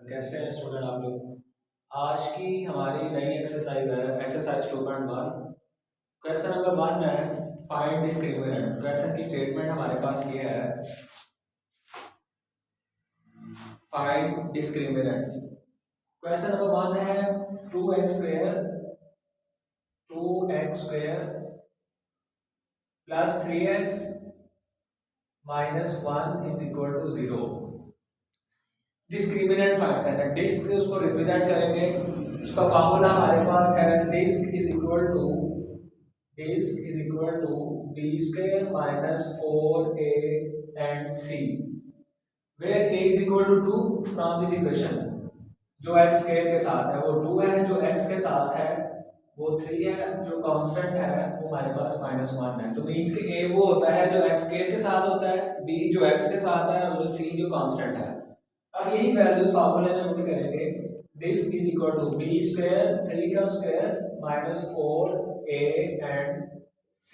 कैसे हैं स्टूडेंट आप लोग। आज की हमारी नई एक्सरसाइज है एक्सरसाइज 2.1। क्वेश्चन नंबर 1 है फाइंड डिस्क्रिमिनेंट। क्वेश्चन की स्टेटमेंट हमारे पास ये है, फाइंड डिस्क्रिमिनेंट। क्वेश्चन नंबर 1 है 2x plus 3x minus 1 is equal to 0। Discriminant find करना है। डिस्क से उसको रिप्रेजेंट करेंगे। उसका फार्मूला हमारे पास है disc is equal to b square minus 4a and c where a is equal to 2 from this equation. जो x स्क्वायर के साथ है वो 2 है, जो x के साथ है वो 3 है, जो कांस्टेंट है वो हमारे पास -1 है। तो मींस कि a वो होता है जो x स्क्वायर के साथ होता है, b जो x के साथ है और जो c जो कांस्टेंट है। अब यही वैल्यूज फार्मूले में पुट करेंगे। This is equal to b square 3 का square minus 4a and c।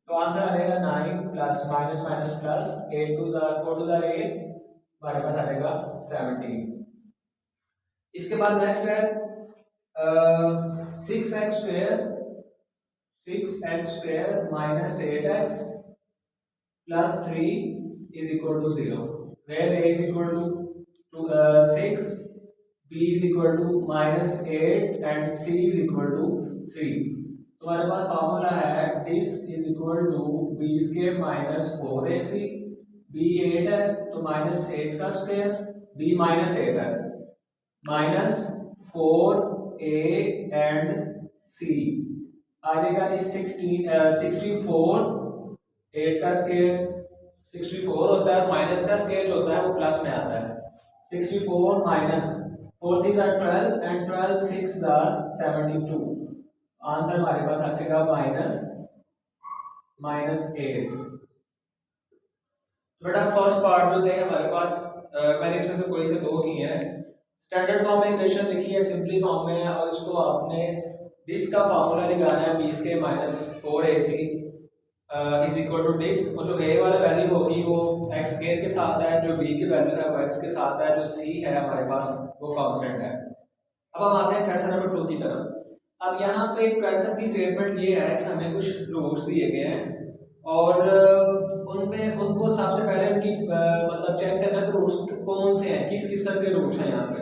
तो आंसर आ जाएगा 9 प्लस माइनस माइनस प्लस 8 2 4 2 8 हमारे पास आ जाएगा 17। इसके बाद नेक्स्ट है 6x square minus 8x plus 3 is equal to 0 where a is equal to 6, b is equal to -8 and c is equal to 3। तो हमारे पास फॉर्मूला है this is equal to b square minus 4ac। b 8 है तो -8 का square, b -8 है minus 4a and c आ जाएगा। इस 64 8 का स्क्वायर 64 होता है, माइनस का स्क्वायर जो होता है वो प्लस में आता है। 64 माइनस 4 3 12 एंड 12 6 72। आंसर हमारे पास आ जाएगा -8। बेटा फर्स्ट पार्ट जो थे हमारे पास मैंने इसमें से कोई से दो किए हैं। स्टैंडर्ड फॉर्म में इक्वेशन लिखी है, सिंपली फॉर्म में है और उसको आपने डिस्क का फार्मूला निकालना है 20 के minus 4ac is equal to disc. और जो a वाला वैल्यू होगी वो x स्क्वायर के साथ है, जो b की वैल्यू है वो x के साथ है, जो c है हमारे पास वो कांस्टेंट है। अब हम आते हैं क्वेश्चन नंबर 2 की तरफ। अब यहाँ पे क्वेश्चन की स्टेटमेंट ये है कि हमें कुछ रूट्स दिए गए हैं और उनमें उनको सबसे पहले उनकी मतलब चेक करना कि रूट्स कौन से हैं, किस किस्म के रूट्स हैं। यहाँ पे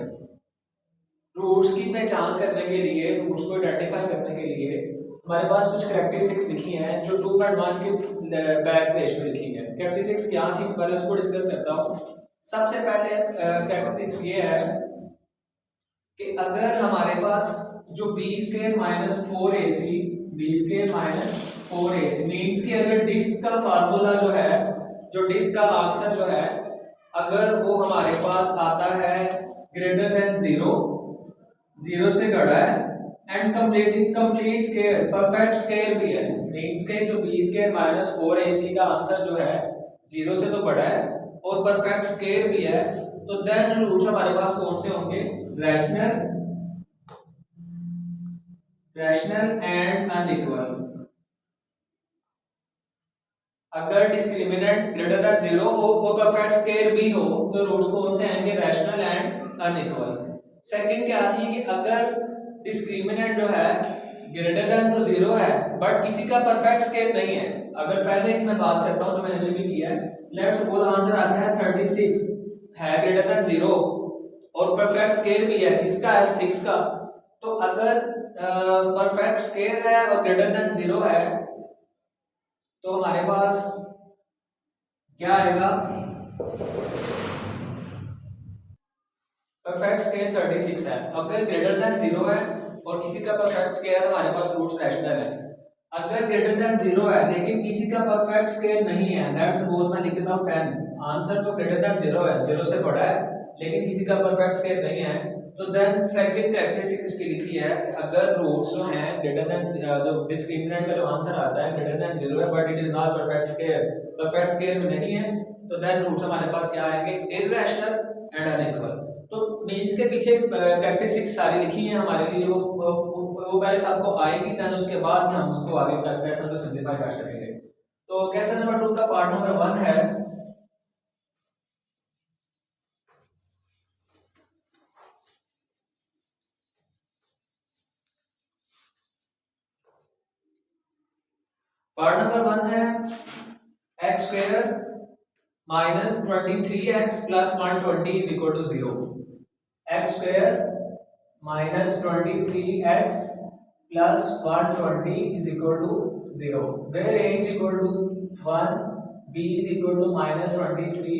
रूट्स की पहचान करने के लिए, रूट्स को आइडेंटिफाई करने के लिए हमारे पास कुछ कैरेक्टरिस्टिक्स लिखी हैं जो 2.1 के बैक पेज पे लिखी है। कैरेक्टरिस्टिक्स क्या थी पहले उसको डिस्कस करता हूँ। सबसे पहले कैरेक्टरिस्टिक्स ये है कि अगर हमारे पास जो B square minus 4ac means कि अगर डिस्क का फार्मूला जो है, जो डिस्क का आंसर जो है, अगर वो हमारे पास आता है ग्रेटर देन 0 से बड़ा है and complete square perfect square भी है, मींस के जो बी स्क्वायर माइनस 4ac का आंसर जो है 0 से तो बड़ा है और परफेक्ट स्क्वायर भी है, तो देन रूट्स हमारे पास कौन से होंगे? Rational and unequal. अगर डिस्क्रिमिनेंट ग्रेटर देन 0 हो और परफेक्ट स्क्वायर भी हो तो रूट्स कौन से आएंगे? Rational and unequal. सेकंड क्या थी कि अगर डिस्क्रिमिनेंट जो है ग्रेटर देन तो 0 है बट किसी का परफेक्ट स्क्वायर नहीं है। अगर पहले की मैं बात करता हूं तो मैंने भी किया है, लेट्स सपोज आंसर आता है 36 है ग्रेटर देन 0 और परफेक्ट स्क्वायर भी है, इसका है 6 का। तो अगर परफेक्ट स्क्वायर है और ग्रेटर देन 0 है तो हमारे पास क्या आएगा? परफेक्ट स्क्वायर 36 है। अगर ग्रेटर देन 0 है और किसी का परफेक्ट स्क्वायर हमारे पास रूट्स रैशनल है। अगर ग्रेटर देन 0 है लेकिन किसी का परफेक्ट स्क्वायर नहीं है, लेट्स सपोज मैं लिख देता हूं 10, आंसर तो ग्रेटर देन 0 है, 0 से बड़ा है लेकिन किसी का परफेक्ट स्क्वायर नहीं है, तो देन सेकंड कैरेक्टरिस्टिक इसकी लिखी है कि अगर रूट्स जो हैं ग्रेटर देन, जो डिस्क्रिमिनेंट का जो आंसर आता है ग्रेटर देन 0 है but it is not perfect square में नहीं है, तो देन रूट्स हमारे पास क्या आएंगे? Irrational and unequal. तो मीन्स के पीछे कैरेक्टरिस्टिक्स सारी लिखी है हमारे लिए, वो पहले सबको आएगी, देन उसके बाद ही हम उसको आगे क्वेश्चन को सिंपलीफाई कर सकेंगे। तो क्वेश्चन नंबर 2 का पार्ट नंबर 1 है पार्ट नंबर 1 है x square minus 23x plus 120 is equal to 0। X square minus 23x plus 120 is equal to 0 where a is equal to 1, b is equal to minus 23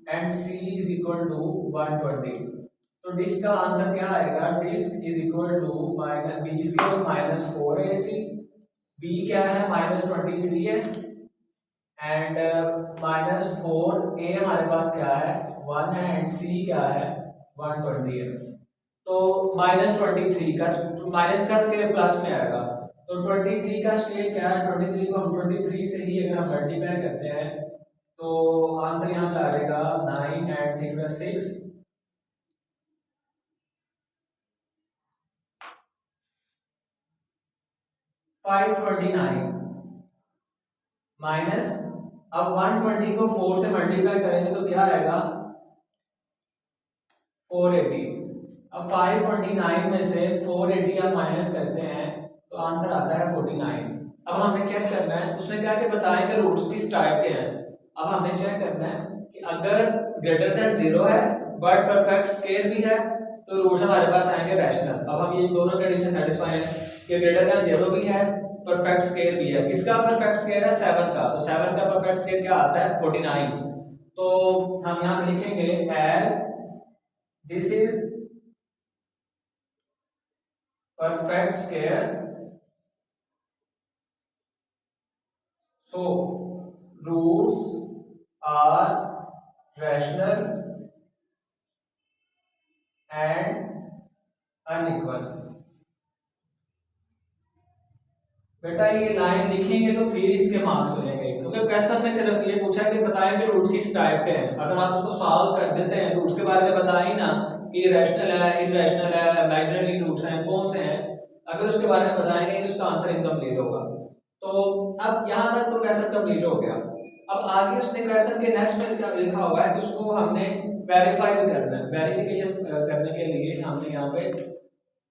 and c is equal to 120। तो disc का answer क्या आएगा? Disc is equal to minus b square minus 4ac, b क्या है minus 23 है and minus 4a हमारे पास क्या है 1 है एंड c क्या है 120 है। तो माइनस 23 का माइनस का स्क्वायर प्लस में आएगा, तो 23 का स्क्वायर क्या है? 23 को हम 23 से ही अगर हम मल्टीप्लाई करते हैं तो आंसर यहाँ पे आएगा 9 एंड 3 प्लस 6 529 माइनस, अब 120 को 4 से मल्टीप्लाई करेंगे तो क्या आएगा 480। अब 529 में से 480 आप माइनस करते हैं तो आंसर आता है 49। अब हमने चेक करना है, उसने क्या कि बताएं कि रूट्स किस टाइप के हैं। अब हमने चेक करना है कि अगर ग्रेटर देन 0 है बट परफेक्ट स्क्वायर भी है तो रूट्स हमारे पास आएंगे रैशनल। अब हम ये दोनों कंडीशन सेटिस्फाई हैं कि ग्रेटर देन 0 भी है परफेक्ट स्क्वायर भी है। किसका परफेक्ट स्क्वायर है? 7 का। तो 7 का परफेक्ट स्क्वायर क्या आता है 49। तो हम यहाँ पे लिखेंगे as this is perfect square so roots are rational and unequal। बेटा ये लाइन लिखेंगे तो फिर इसके मार्क्स मिलेंगे, क्योंकि क्वेश्चन में सिर्फ ये पूछा है कि बताएं कि रूट्स किस टाइप के हैं। अगर आप उसको सॉल्व कर देते हैं, रूट्स के बारे में बताएं ना कि ये रैशनल है, इररेशनल है, इमेजिनरी रूट्स हैं, कौन से हैं, अगर उसके बारे में बताएंगे तो उसका आंसर इनकम्प्लीट होगा। तो अब यहाँ तक तो क्वेश्चन कंप्लीट हो गया। अब आगे उसने क्वेश्चन के नेक्स्ट में क्या लिखा हुआ है कि उसको हमने वेरीफाई भी करना है। वेरिफिकेशन करने के लिए हमने यहाँ पे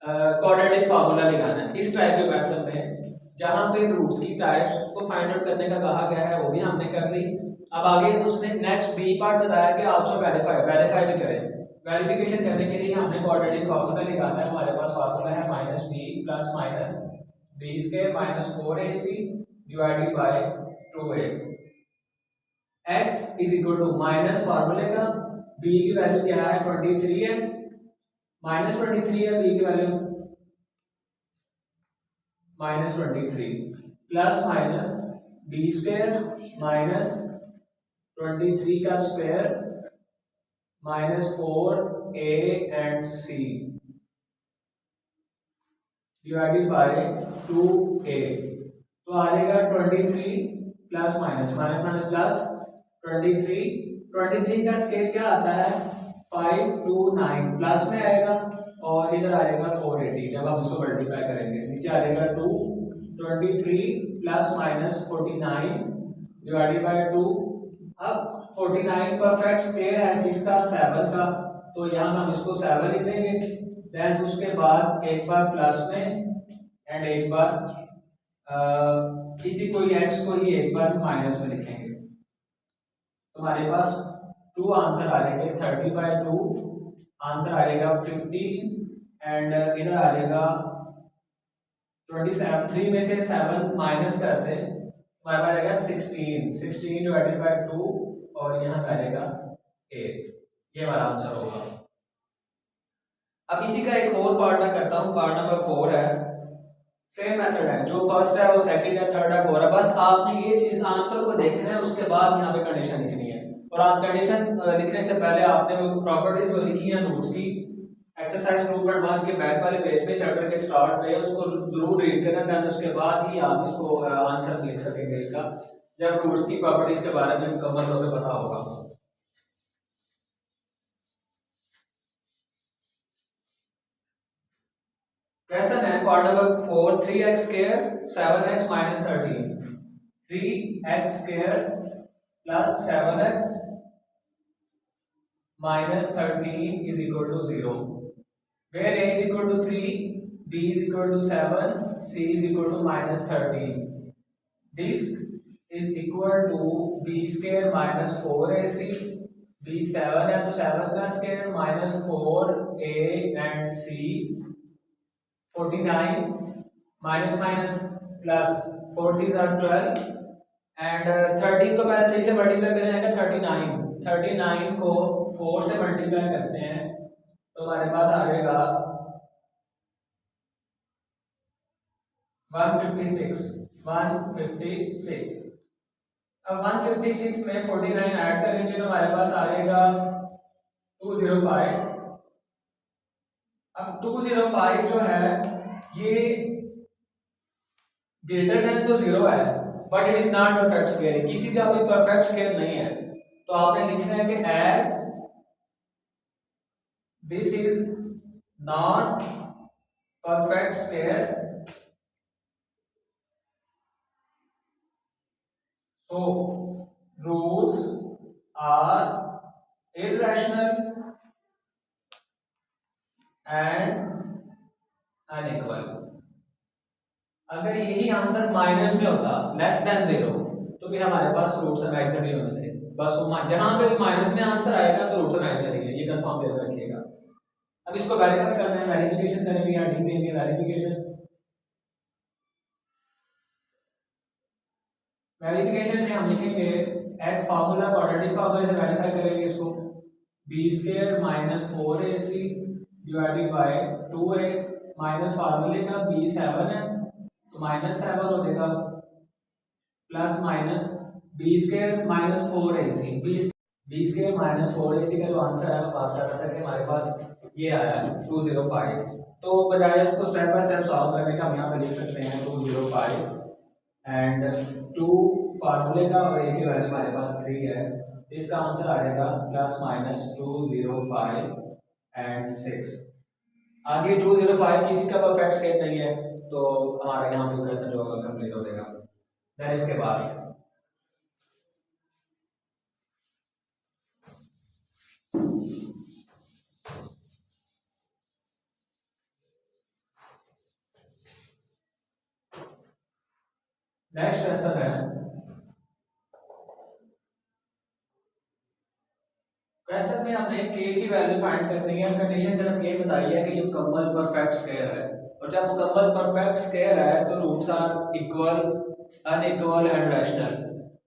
क्वाड्रेटिक फार्मूला लगाना है। इस टाइप के क्वेश्चन में जहाँ पे रूट्स की टाइप्स को फाइंड आउट करने का कहा गया है वो भी हमने कर ली। अब आगे उसने नेक्स्ट बी पार्ट बताया कि आल्सो वेरीफाई भी करें। वेरिफिकेशन करने के लिए हमने क्वाड्रेटिक फार्मूला लगाना है। हमारे पास फार्मूला है minus b plus minus b square minus 4ac divided by 2a। x is equal to minus फार्मूले का b की वैल्यू क्या है 23 है, माइनस 23 है, b की value minus 23 plus minus b square minus 23 का square minus 4a and c divided by 2a। तो आ जाएगा 23 plus minus minus minus plus 23 का स्क्वायर क्या आता है 529 प्लस में आएगा और इधर आएगा 480 जब हम इसको मल्टीप्लाई करेंगे। नीचे आएगा 2 23 प्लस माइनस 49 डिवाइडेड बाय 2। अब 49 परफेक्ट स्क्वायर है किसका 7 का, तो यहाँ हम इसको 7 लिख देंगे। देन उसके बाद एक बार प्लस में एंड एक बार किसी कोई एक्स को ही एक बार माइनस में लिखेंगे। तो हमारे पास 2 आंसर आ जाएंगे 30/2 आंसर आ जाएगा 50 एंड इधर आ जाएगा 27। 3 में से 7 माइनस करते हमारे पास आएगा 16 डिवाइडेड बाय 2 और यहाँ पे आ जाएगा 8। ये हमारा आंसर होगा। अब इसी का एक और पार्ट मैं करता हूँ, पार्ट नंबर 4 है। सेम मेथड है, जो फर्स्ट है वो सेकंड है, थर्ड है, फोर्थ है। बस आपने ये चीज आंसर को देखना है, उसके बाद यहाँ पे कंडीशन लिखनी है। और आप कंडीशन लिखने से पहले आपने वो प्रॉपर्टीज जो लिखी है रूट्स की एक्सरसाइज 2.1 के बैक वाले पेज पे चैप्टर के स्टार्ट पे उसको जरूर रीड करना, देन उसके बाद ही आप इसको आंसर लिख सकेंगे इसका, जब रूट्स की प्रॉपर्टीज के बारे में मुकम्मल तौर पे पता होगा। क्वेश्चन है part number 4 3x square 7x minus 13 3x square plus 7x minus 13 is equal to 0 where a is equal to 3 b is equal to 7 c is equal to minus 13। Disc is equal to b square minus 4ac, b 7 है तो 7 का square minus 4a and c 49 minus minus plus 4 3 are 12 and 13 को पहले 3 से multiply करें जाएगा 39 को 4 से मल्टीप्लाई करते हैं तो हमारे पास आ जाएगा 156। अब 156 में 49 ऐड करेंगे तो हमारे पास आ जाएगा 205। अब 205 जो है ये ग्रेटर देन तो 0 है but it is not perfect square, किसी का कोई परफेक्ट स्क्वायर नहीं है। तो आपने लिखना है कि as this is not perfect square so roots are irrational and unequal। अगर यही आंसर माइनस में होता लेस देन 0 तो फिर हमारे पास रूट्स इमेजिनरी होने थे। बस वो जहां पे भी माइनस में आंसर आएगा तो रूट्स इमेजिनरी है, ये कंफर्म याद रखिएगा। अब इसको वेरीफाई करना है, वेरिफिकेशन करेंगे या डी देंगे वेरिफिकेशन। वेरिफिकेशन में हम लिखेंगे एच फार्मूला क्वाड्रेटिक फार्मूले से वेरीफाई करेंगे इसको, b square minus 4ac divided by 2a minus फार्मूले का बी 7 है तो माइनस 7 हो जाएगा plus minus b square minus 4ac, b square minus 4ac का जो आंसर है वो पास आता था कि हमारे पास ये आया 205। तो बजाय उसको स्टेप बाय स्टेप सॉल्व करने का हम यहाँ पे लिख सकते हैं 205 एंड 2 फार्मूले का और ए की वैल्यू हमारे पास 3 है, इसका आंसर आ जाएगा प्लस माइनस 205 एंड 6। आगे 205 किसी का परफेक्ट स्क्वायर नहीं है तो हमारा यहाँ पे क्वेश्चन जो होगा कंप्लीट हो जाएगा। देन इसके बाद नेक्स्ट क्वेश्चन है, क्वेश्चन में हमने k की वैल्यू फाइंड करनी है। कंडीशन सिर्फ ये बताई है कि ये मुकम्मल परफेक्ट स्क्वायर है और जब मुकम्मल परफेक्ट स्क्वायर है तो roots are equal unequal and rational.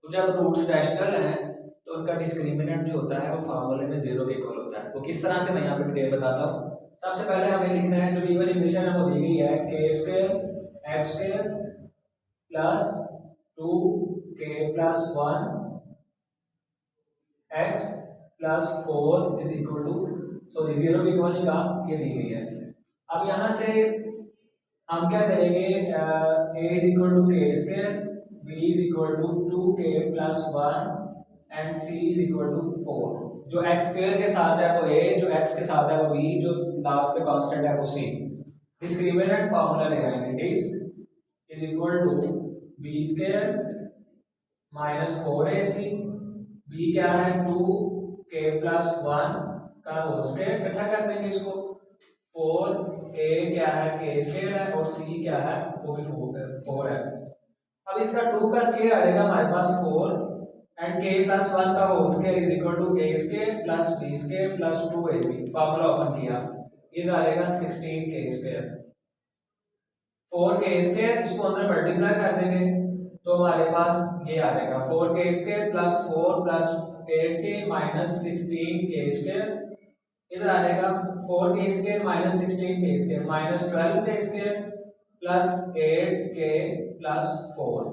तो जब रूट्स रैशनल हैं तो उनका डिस्क्रिमिनेंट जो होता है वो फार्मूले में 0 के इक्वल होता है। वो किस तरह से मैं यहाँ पे डिटेल बताता हूँ। सबसे पहले हमें लिखना है जो गिवन इक्वेशन है वो दी गई है k square x square plus 2k plus 1 x plus 4 is equal to, sorry 0 के इक्वल का ये दी गई है। अब यहाँ से हम क्या करेंगे, a is equal to k square, b is equal to 2k plus 1 and c is equal to 4। जो x स्क्वायर के साथ है वो a, जो x के साथ है वो b, जो लास्ट पे कांस्टेंट है वो c। डिस्क्रिमिनेंट फार्मूला लगाएंगे, disc is equal to b square minus 4ac, b क्या है 2k प्लस 1 का होल स्क्वायर, इकट्ठा कर देंगे इसको, 4a क्या है k स्क्वायर है और c क्या है वो भी 4 है। अब इसका 2 का स्क्वायर आ जाएगा हमारे पास 4 एंड k प्लस 1 का whole square is equal to a square plus b square plus 2ab। Formula open किया, ये आ जाएगा 16k स्क्वायर, 4k स्क्वायर इसको अंदर मल्टीप्लाई कर देंगे तो हमारे पास ये आ जाएगा 4k square plus 4 plus 8k minus 16k square, इधर आ जाएगा 4k square minus 16k square minus 12k square plus 8k plus 4।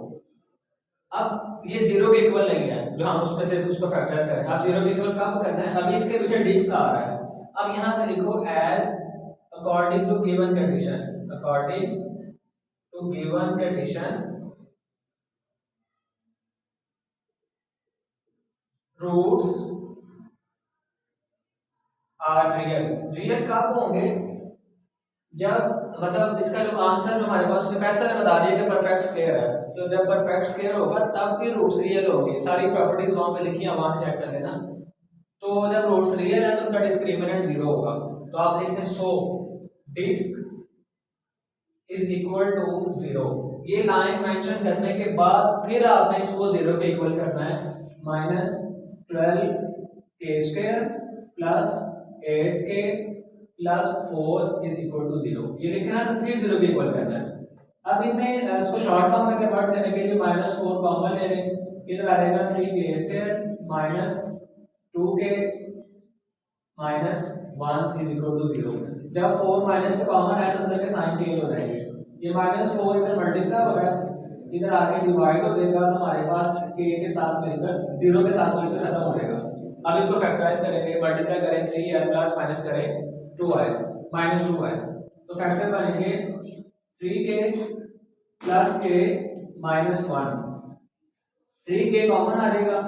अब ये 0 के इक्वल नहीं है जो हम उसमें से उसको फैक्टराइज करें। अब 0 के इक्वल कब करना है, अभी इसके पीछे डिस्क आ रहा है। अब यहाँ पे लिखो as according to given condition, according to given condition roots are real. Real कब होंगे, जब मतलब इसका जो आंसर जो हमारे पास प्रोफेसर ने बता दिया कि परफेक्ट स्क्वायर है, तो जब परफेक्ट स्क्वायर होगा तब भी रूट्स रियल होंगे। सारी प्रॉपर्टीज वहां पे लिखी है, वहां से चेक कर लेना। तो जब रूट्स रियल है तो उनका डिस्क्रिमिनेंट 0 होगा। तो आप लिखते हैं सो डिस्क इज इक्वल टू 0, ये लाइन मेंशन करने के बाद फिर आपने इसको 0 के इक्वल करना है। -12k² plus 8k plus 4 is equal to 0, ये लिखना है तो फिर 0 के इक्वल करना है। अब इतने इसको शॉर्ट फॉर्म में कन्वर्ट करने के लिए -4 कॉमन ले लें, इधर आ जाएगा 3k² minus 2k minus 1 is equal to 0। जब 4 माइनस का कॉमन आए तो अंदर के साइन चेंज हो जाएंगे। ये -4 इधर मल्टीप्लाई हो रहा है, इधर आके डिवाइड हो जाएगा तो हमारे पास k के साथ मिलकर 0 के साथ मिलकर खत्म हो जाएगा। अब इसको फैक्टराइज करेंगे, मल्टीप्लाई करें 3i प्लस माइनस करें 2i माइनस 2i, तो फैक्टर बनेंगे 3k plus k minus 1, 3k common आ जाएगा,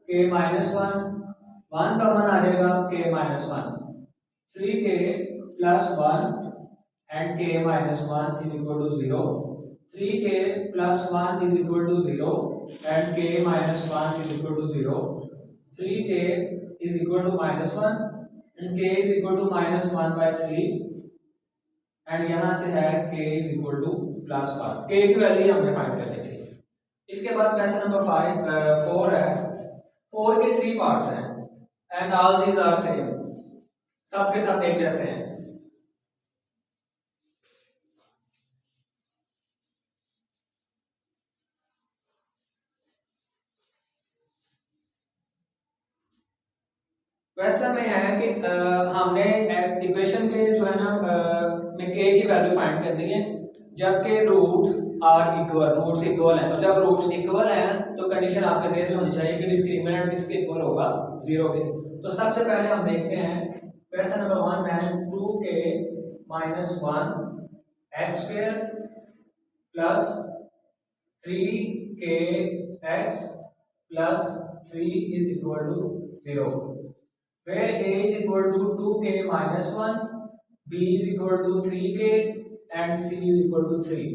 k माइनस 1 कॉमन आ जाएगा, k minus 1, 3k plus 1 and k minus 1 is equal to 0, 3k plus 1 is equal to 0 and k minus 1 is equal to 0, 3k is equal to minus 1 and k is equal to minus 1 by 3 and यहाँ से है k is equal to plus 1, k की value हमने find करनी थी। इसके बाद question number 4 है, 4 के 3 पार्ट्स हैं and all these are same, सब के सब एक जैसे हैं। क्वेश्चन में है कि हमने इक्वेशन के जो है ना में k की वैल्यू फाइंड करनी है जबकि roots are equal, roots equal हैं। तो जब रूट्स इक्वल हैं तो कंडीशन आपके ज़हन में होनी चाहिए कि डिस्क्रिमिनेंट किसके इक्वल होगा, 0 के। तो सबसे पहले हम देखते हैं क्वेश्चन नंबर 1 है 2k minus 1 x² plus 3kx plus 3 is equal to 0, where a is equal to 2k minus 1, b is equal to 3k and c is equal to 3।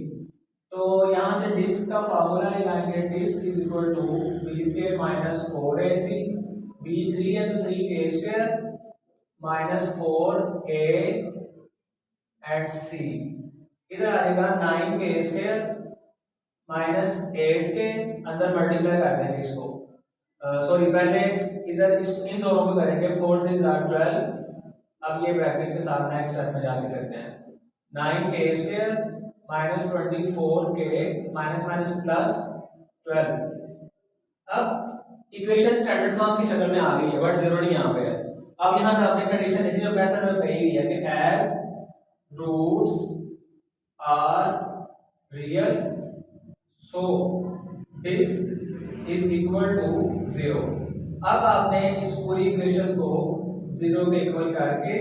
तो यहाँ से डिस्क का फार्मूला लगाएंगे, disc is equal to b² minus 4ac, b 3 है तो 3k² minus 4a and c, इधर आएगा 9k² minus 8k, अंदर मल्टीप्लाई कर देंगे इसको, सॉरी पहले इधर इन दोनों को करेंगे, 4 3 12, अब ये ब्रैकेट के साथ नेक्स्ट स्टेप में जाके करते हैं 9k² minus 24k minus minus plus 12। अब इक्वेशन स्टैंडर्ड फॉर्म की शक्ल में आ गई है बट 0 नहीं यहाँ पे है। अब यहाँ पे आपने कंडीशन देखी जो क्वेश्चन में कही हुई है कि as roots are real so disc is equal to 0। अब आपने इस पूरी इक्वेशन को 0 के इक्वल करके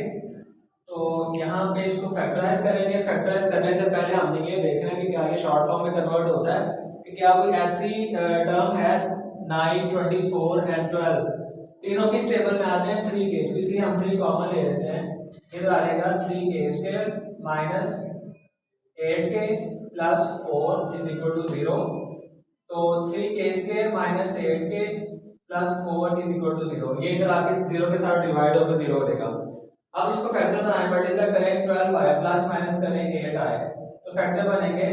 तो यहाँ पे इसको फैक्टराइज करेंगे। फैक्टराइज करने से पहले हमने ये देखना है कि क्या ये शॉर्ट फॉर्म में कन्वर्ट होता है कि क्या कोई ऐसी टर्म है 9 24 एंड 12 तीनों किस टेबल में आते हैं 3k, तो इसलिए हम 3 कॉमन ले लेते हैं, इधर आ जाएगा 3k² minus 8k plus 4 is equal to 0, तो 3k² minus 8k plus 4 is equal to 0, ये इधर आके 0 के साथ डिवाइड होकर 0 हो जाएगा। अब इसको फैक्टर बनाएं, मल्टीप्लाई करें 12i प्लस माइनस करें 8i, तो फैक्टर बनेंगे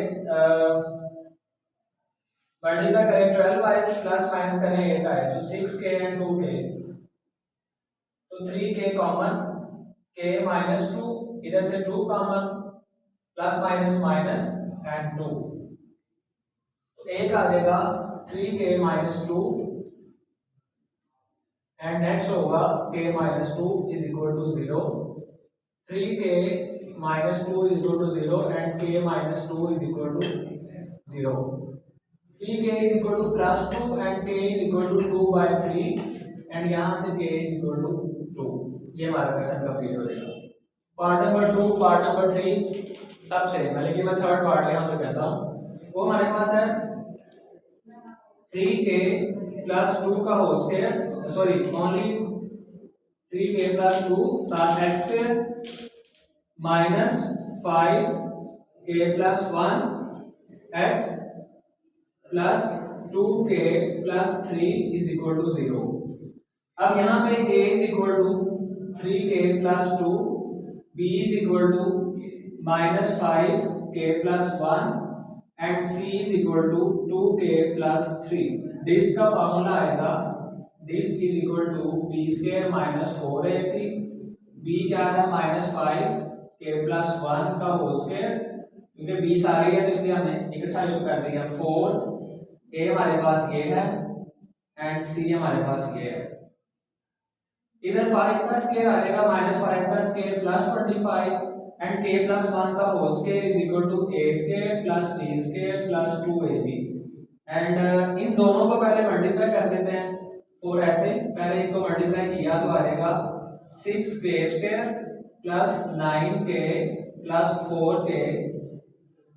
मल्टीप्लाई करें 12i प्लस माइनस करें 8i तो 6k एंड 2k, तो 3k कॉमन, k माइनस 2, इधर से 2 common, plus minus minus and 2, तो एक आ जाएगा 3k माइनस 2 एंड नेक्स्ट होगा k minus 2 is equal to 0, 3k minus 2 is equal to 0 and k minus 2 is equal to 0, 3k is equal to plus 2 and k is equal to 2 by 3 and यहाँ से k is equal to 2। ये हमारा question complete हो जाएगा। Part number 2, part number 3 सब same है, लेकिन मैं थर्ड पार्ट यहाँ पे कहता हूँ, वो हमारे पास है 3k प्लस 2 का whole square, sorry only 3k plus 2 साथ x² minus 5k plus 1 x plus 2k plus 3 is equal to 0। अब यहाँ पे a is equal to 3k plus 2, b is equal to minus 5k plus 1 and c is equal to 2k plus 3। Disc का formula आएगा disc is equal to b square minus 4ac, b क्या है -5k plus 1 का whole square, क्योंकि B सारी है तो इसलिए हमने इकट्ठा इसको कर दिया 4, a हमारे पास ये है एंड c हमारे पास ये है। इधर 5 का स्क्वायर आएगा -5 का square plus 25 and k plus 1 का whole square is equal to a square plus b square plus 2ab। And इन दोनों को पहले मल्टीप्लाई कर देते हैं। और ऐसे पहले इनको मल्टीप्लाई किया तो आएगा 6k square plus 9k plus 4k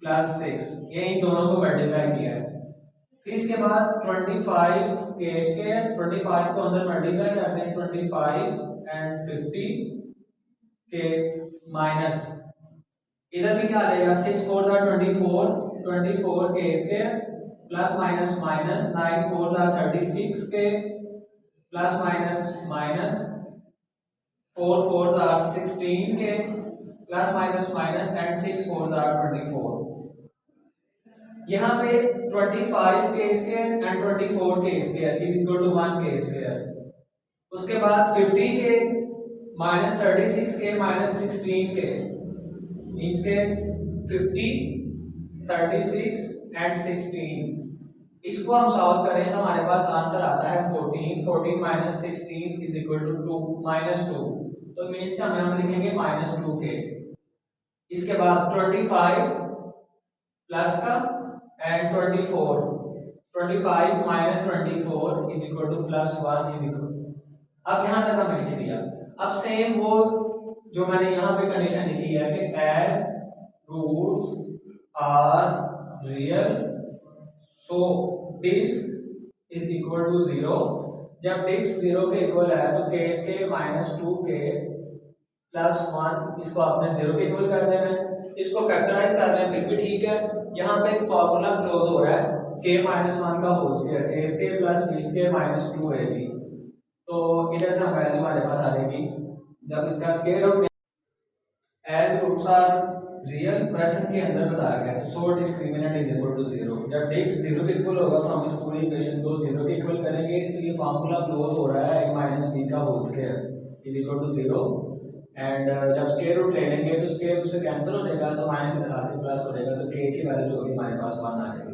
plus 6, ये इन दोनों को मल्टीप्लाई किया है। फिर इसके बाद 25k स्क्वायर, 25 को अंदर मल्टीप्लाई करते हैं 25 एंड 50k माइनस इधर भी क्या आ जाएगा 6 4 24, 24k square plus minus minus 9 4 36k plus minus minus 4 4 16k plus minus minus and 6 4 24। यहाँ पे 25k square and 24k square is equal to 1k square. उसके बाद 50k minus 36k minus 16k means के 50, 36 and 16। इसको हम solve करें तो हमारे पास आंसर आता है 14, 14 माइनस 16 इज इक्वल टू 2 -2, तो मींस का हम लिखेंगे -2k। इसके बाद 25 प्लस का and 24, 25 minus 24 is equal to plus 1 is equal. अब यहाँ तक हमने लिख दिया। अब सेम वो जो मैंने यहाँ पे कंडीशन लिखी है कि as roots are real so disc is equal to 0। जब डिस्क 0 के इक्वल है तो k square minus 2k plus 1 इसको आपने 0 के इक्वल कर देना है। इसको फैक्टराइज कर रहे हैं फिर भी ठीक है। यहाँ पे एक फॉर्मूला क्लोज हो रहा है k माइनस 1 का whole square a square plus b square minus 2ab, तो इधर से वैल्यू हमारे पास आ जाएगी जब इसका square root as roots are real question के अंदर बताया गया है so discriminant is equal to 0। जब डिस्क 0 के इक्वल होगा तो हम इस पूरी इक्वेशन को 0 के इक्वल करेंगे, तो ये फार्मूला क्लोज हो रहा है a माइनस b का whole square is equal to 0। And जब स्क्वायर रूट ले लेंगे तो स्क्वायर रूट से कैंसिल हो जाएगा तो माइनस इधर आके प्लस हो जाएगा, तो k की वैल्यू जो होगी हमारे पास 1 आ जाएगी।